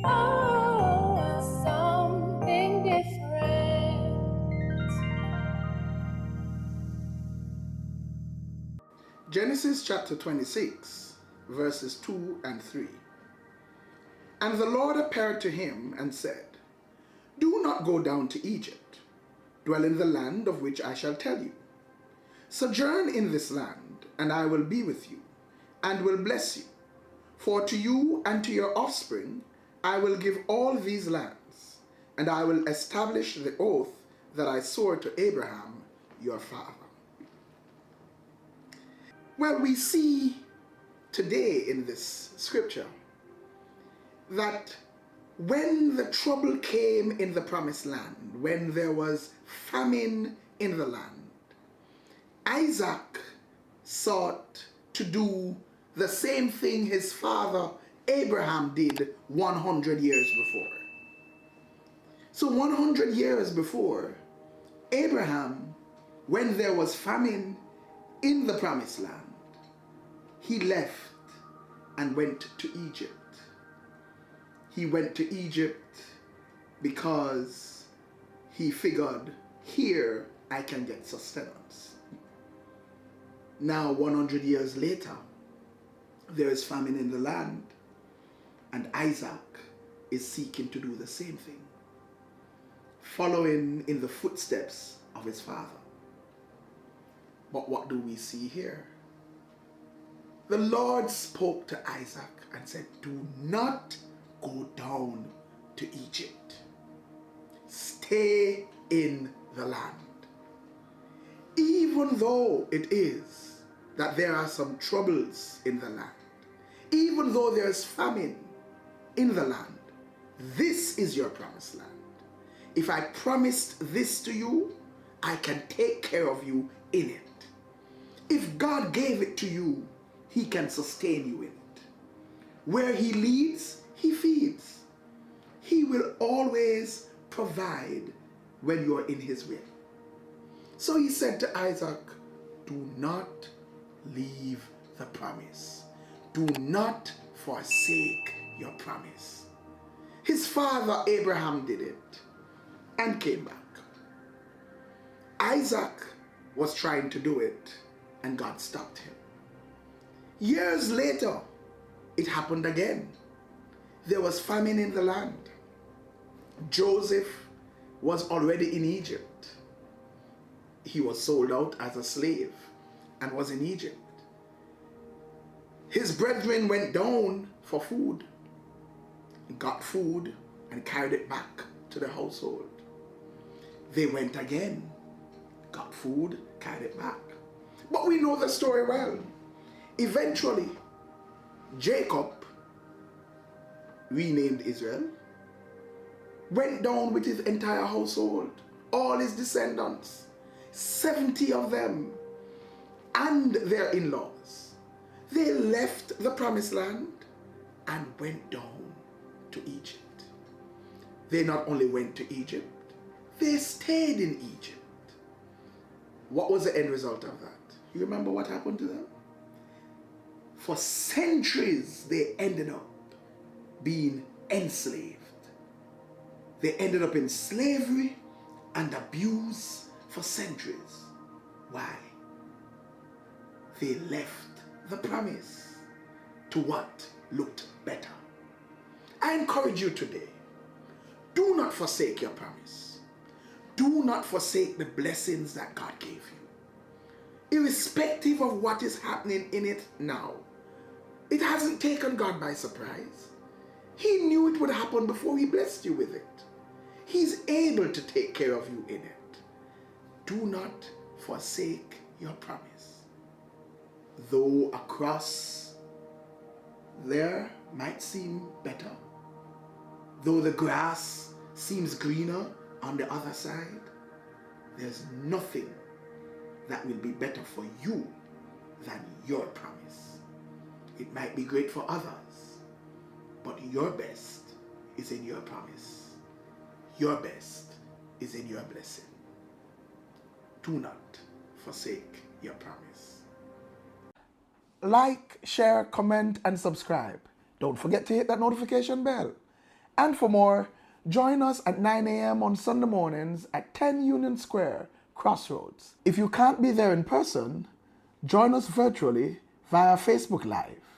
Oh, something different. Genesis chapter 26, verses 2 and 3. And the Lord appeared to him and said, Do not go down to Egypt. Dwell in the land of which I shall tell you. Sojourn in this land, and I will be with you, and will bless you. For to you and to your offspring I will give all these lands, and I will establish the oath that I swore to Abraham your father. Well, we see today in this scripture that when the trouble came in the promised land, when there was famine in the land, Isaac sought to do the same thing his father Abraham did 100 years before. So 100 years before, Abraham, when there was famine in the promised land, he left and went to Egypt. He went to Egypt because he figured, here I can get sustenance. Now 100 years later, there is famine in the land, and Isaac is seeking to do the same thing, following in the footsteps of his father. But what do we see here? The Lord spoke to Isaac and said, do not go down to Egypt. Stay in the land. Even though it is that there are some troubles in the land, even though there is famine in the land, this is your promised land. If I promised this to you, I can take care of you in it. If God gave it to you, he can sustain you in it. Where he leads, he feeds. He will always provide when you are in his will. So he said to Isaac, do not leave the promise. Do not forsake your promise. His father Abraham did it and came back. Isaac was trying to do it and God stopped him. Years later, it happened again. There was famine in the land. Joseph was already in Egypt. He was sold out as a slave and was in Egypt. His brethren went down for food, got food and carried it back to the household. They went again, got food, carried it back. But we know the story well. Eventually, Jacob, renamed Israel, went down with his entire household, all his descendants, 70 of them, and their in-laws. They left the promised land and went down to Egypt. They not only went to Egypt, they stayed in Egypt. What was the end result of that? You remember what happened to them? For centuries, they ended up being enslaved. They ended up in slavery and abuse for centuries. Why? They left the promise to what looked better. I encourage you today, do not forsake your promise. Do not forsake the blessings that God gave you. Irrespective of what is happening in it now, it hasn't taken God by surprise. He knew it would happen before he blessed you with it. He's able to take care of you in it. Do not forsake your promise. Though across there might seem better, though the grass seems greener on the other side, there's nothing that will be better for you than your promise. It might be great for others, but your best is in your promise. Your best is in your blessing. Do not forsake your promise. Like, share, comment, and subscribe. Don't forget to hit that notification bell. And for more, join us at 9 a.m. on Sunday mornings at 10 Union Square, Crossroads. If you can't be there in person, join us virtually via Facebook Live.